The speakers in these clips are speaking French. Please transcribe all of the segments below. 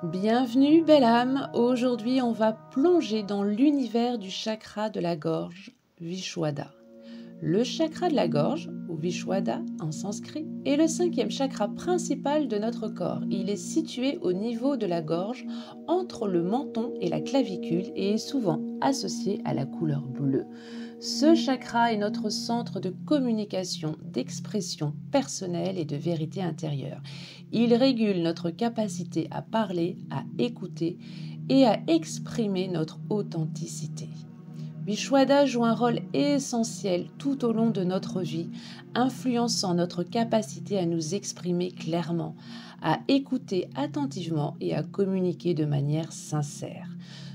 Bienvenue belle âme, aujourd'hui on va plonger dans l'univers du chakra de la gorge, Vishwada. Le chakra de la gorge, ou Vishwada en sanskrit, est le 5e chakra principal de notre corps. Il est situé au niveau de la gorge, entre le menton et la clavicule et est souvent associé à la couleur bleue. Ce chakra est notre centre de communication, d'expression personnelle et de vérité intérieure. Il régule notre capacité à parler, à écouter et à exprimer notre authenticité. Vishwada joue un rôle essentiel tout au long de notre vie, influençant notre capacité à nous exprimer clairement, à écouter attentivement et à communiquer de manière sincère.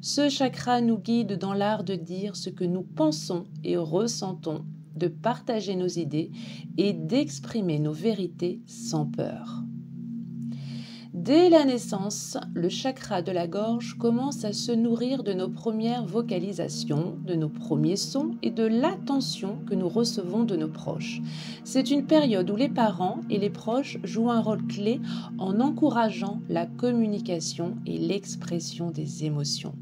Ce chakra nous guide dans l'art de dire ce que nous pensons et ressentons, de partager nos idées et d'exprimer nos vérités sans peur. Dès la naissance, le chakra de la gorge commence à se nourrir de nos premières vocalisations, de nos premiers sons et de l'attention que nous recevons de nos proches. C'est une période où les parents et les proches jouent un rôle clé en encourageant la communication et l'expression des émotions.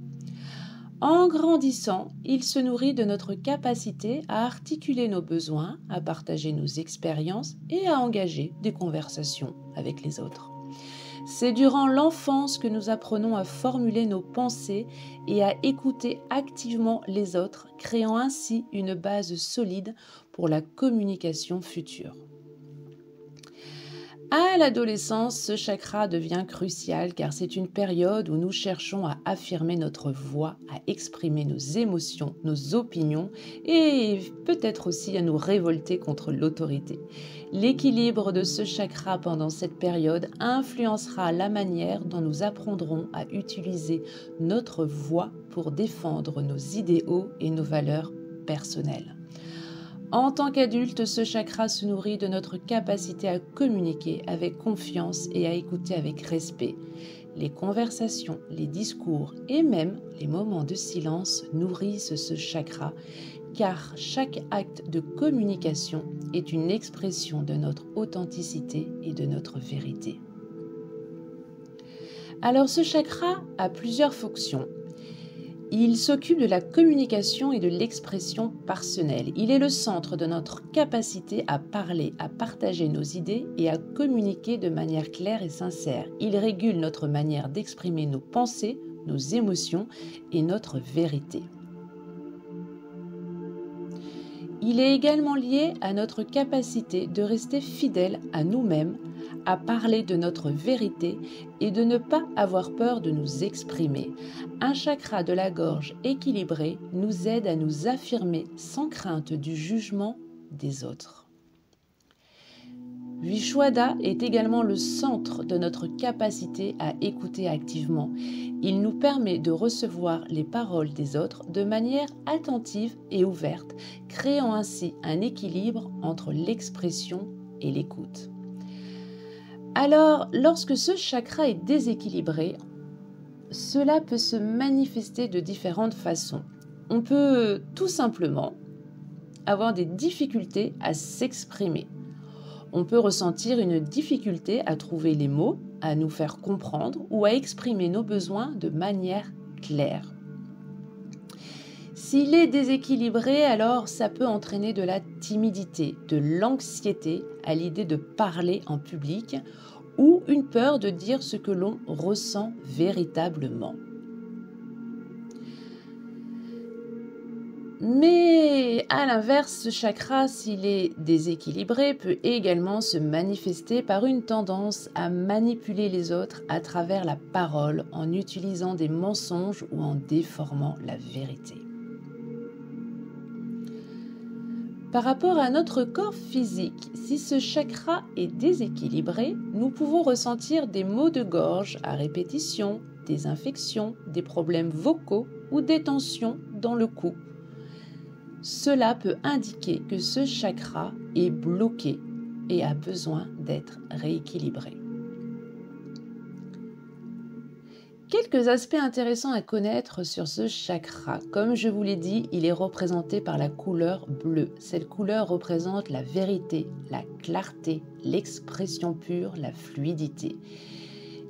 En grandissant, il se nourrit de notre capacité à articuler nos besoins, à partager nos expériences et à engager des conversations avec les autres. C'est durant l'enfance que nous apprenons à formuler nos pensées et à écouter activement les autres, créant ainsi une base solide pour la communication future. À l'adolescence, ce chakra devient crucial car c'est une période où nous cherchons à affirmer notre voix, à exprimer nos émotions, nos opinions et peut-être aussi à nous révolter contre l'autorité. L'équilibre de ce chakra pendant cette période influencera la manière dont nous apprendrons à utiliser notre voix pour défendre nos idéaux et nos valeurs personnelles. En tant qu'adulte, ce chakra se nourrit de notre capacité à communiquer avec confiance et à écouter avec respect. Les conversations, les discours et même les moments de silence nourrissent ce chakra, car chaque acte de communication est une expression de notre authenticité et de notre vérité. Alors ce chakra a plusieurs fonctions. Il s'occupe de la communication et de l'expression personnelle. Il est le centre de notre capacité à parler, à partager nos idées et à communiquer de manière claire et sincère. Il régule notre manière d'exprimer nos pensées, nos émotions et notre vérité. Il est également lié à notre capacité de rester fidèle à nous-mêmes, à parler de notre vérité et de ne pas avoir peur de nous exprimer. Un chakra de la gorge équilibré nous aide à nous affirmer sans crainte du jugement des autres. Vishwada est également le centre de notre capacité à écouter activement. Il nous permet de recevoir les paroles des autres de manière attentive et ouverte, créant ainsi un équilibre entre l'expression et l'écoute. Alors, lorsque ce chakra est déséquilibré, cela peut se manifester de différentes façons. On peut tout simplement avoir des difficultés à s'exprimer. On peut ressentir une difficulté à trouver les mots, à nous faire comprendre ou à exprimer nos besoins de manière claire. S'il est déséquilibré, alors ça peut entraîner de la timidité, de l'anxiété à l'idée de parler en public ou une peur de dire ce que l'on ressent véritablement. Mais à l'inverse, ce chakra, s'il est déséquilibré, peut également se manifester par une tendance à manipuler les autres à travers la parole en utilisant des mensonges ou en déformant la vérité. Par rapport à notre corps physique, si ce chakra est déséquilibré, nous pouvons ressentir des maux de gorge à répétition, des infections, des problèmes vocaux ou des tensions dans le cou. Cela peut indiquer que ce chakra est bloqué et a besoin d'être rééquilibré. Quelques aspects intéressants à connaître sur ce chakra. Comme je vous l'ai dit, il est représenté par la couleur bleue. Cette couleur représente la vérité, la clarté, l'expression pure, la fluidité.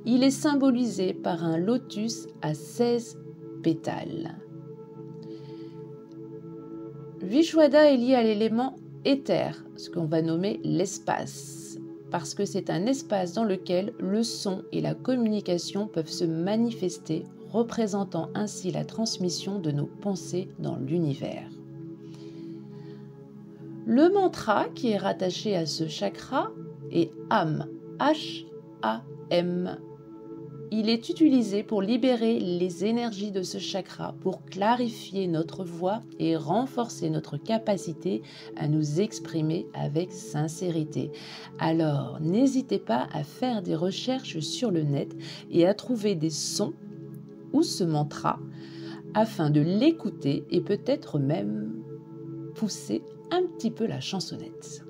Il est symbolisé par un lotus à 16 pétales. Vishwada est lié à l'élément éther, ce qu'on va nommer l'espace, parce que c'est un espace dans lequel le son et la communication peuvent se manifester, représentant ainsi la transmission de nos pensées dans l'univers. Le mantra qui est rattaché à ce chakra est Ham, H-A-M. Il est utilisé pour libérer les énergies de ce chakra, pour clarifier notre voix et renforcer notre capacité à nous exprimer avec sincérité. Alors, n'hésitez pas à faire des recherches sur le net et à trouver des sons ou ce mantra afin de l'écouter et peut-être même pousser un petit peu la chansonnette.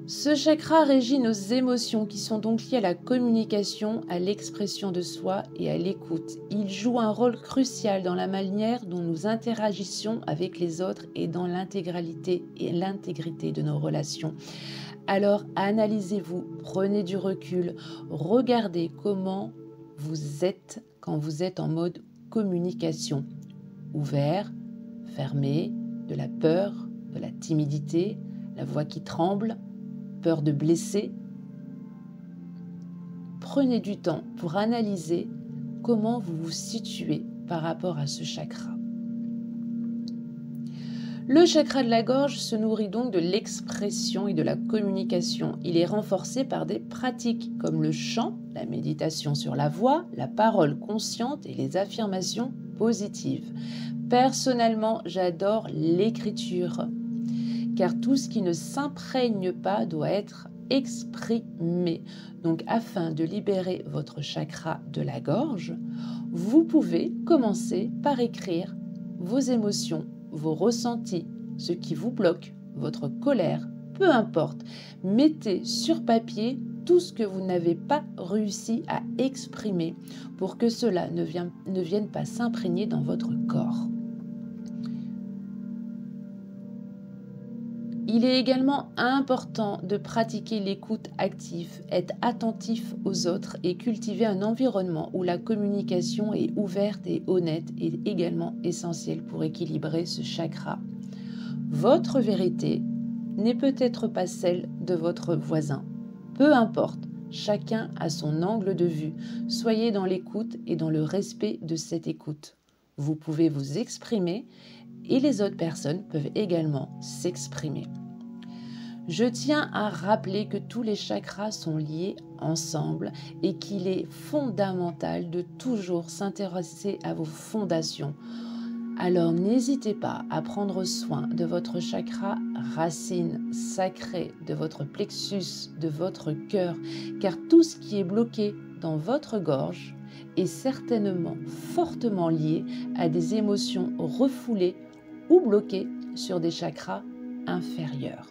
Ce chakra régit nos émotions qui sont donc liées à la communication, à l'expression de soi et à l'écoute. Il joue un rôle crucial dans la manière dont nous interagissons avec les autres et dans l'intégralité de nos relations. Alors analysez-vous, prenez du recul, regardez comment vous êtes quand vous êtes en mode communication. Ouvert, fermé, de la peur, de la timidité, la voix qui tremble, peur de blesser. Prenez du temps pour analyser comment vous vous situez par rapport à ce chakra. Le chakra de la gorge se nourrit donc de l'expression et de la communication. Il est renforcé par des pratiques comme le chant, la méditation sur la voix, la parole consciente et les affirmations positives. Personnellement, j'adore l'écriture, car tout ce qui ne s'imprègne pas doit être exprimé. Donc, afin de libérer votre chakra de la gorge, vous pouvez commencer par écrire vos émotions, vos ressentis, ce qui vous bloque, votre colère, peu importe. Mettez sur papier tout ce que vous n'avez pas réussi à exprimer pour que cela ne vienne pas s'imprégner dans votre corps. Il est également important de pratiquer l'écoute active, être attentif aux autres et cultiver un environnement où la communication est ouverte et honnête est également essentiel pour équilibrer ce chakra. Votre vérité n'est peut-être pas celle de votre voisin. Peu importe, chacun a son angle de vue. Soyez dans l'écoute et dans le respect de cette écoute. Vous pouvez vous exprimer et les autres personnes peuvent également s'exprimer. Je tiens à rappeler que tous les chakras sont liés ensemble et qu'il est fondamental de toujours s'intéresser à vos fondations. Alors n'hésitez pas à prendre soin de votre chakra racine sacré, de votre plexus, de votre cœur, car tout ce qui est bloqué dans votre gorge est certainement fortement lié à des émotions refoulées ou bloquées sur des chakras inférieurs.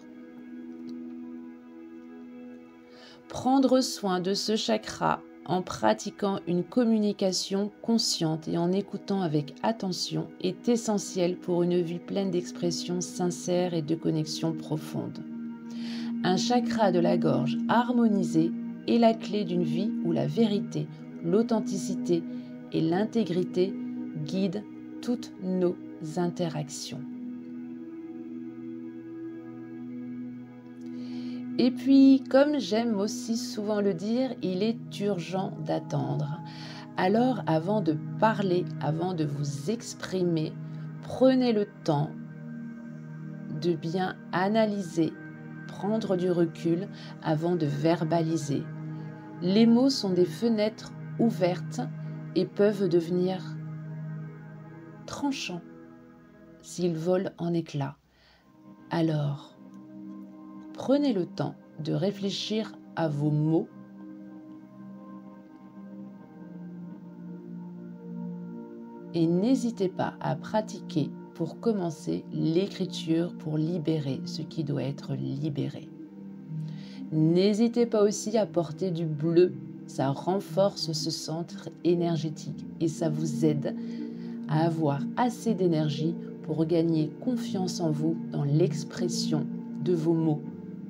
Prendre soin de ce chakra en pratiquant une communication consciente et en écoutant avec attention est essentiel pour une vie pleine d'expression sincère et de connexion profonde. Un chakra de la gorge harmonisé est la clé d'une vie où la vérité, l'authenticité et l'intégrité guident toutes nos interactions. Et puis, comme j'aime aussi souvent le dire, il est urgent d'attendre. Alors, avant de parler, avant de vous exprimer, prenez le temps de bien analyser, prendre du recul avant de verbaliser. Les mots sont des fenêtres ouvertes et peuvent devenir tranchants s'ils volent en éclats. Alors, prenez le temps de réfléchir à vos mots et n'hésitez pas à pratiquer pour commencer l'écriture pour libérer ce qui doit être libéré. N'hésitez pas aussi à porter du bleu, ça renforce ce centre énergétique et ça vous aide à avoir assez d'énergie pour gagner confiance en vous dans l'expression de vos mots,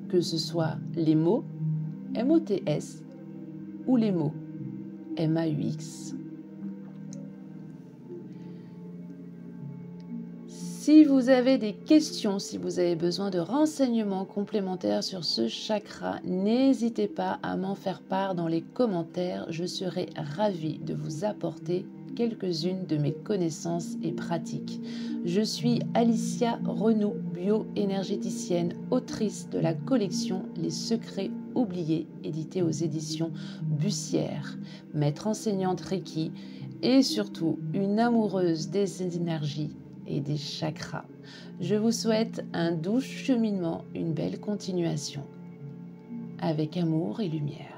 que ce soit les mots MOTS ou les mots MAUX. Si vous avez des questions, si vous avez besoin de renseignements complémentaires sur ce chakra, n'hésitez pas à m'en faire part dans les commentaires. Je serai ravie de vous apporter quelques-unes de mes connaissances et pratiques. Je suis Alicia Renou, bio-énergéticienne, autrice de la collection Les Secrets oubliés, édité aux éditions Bussière, maître enseignante Reiki et surtout une amoureuse des énergies et des chakras. Je vous souhaite un doux cheminement, une belle continuation, avec amour et lumière.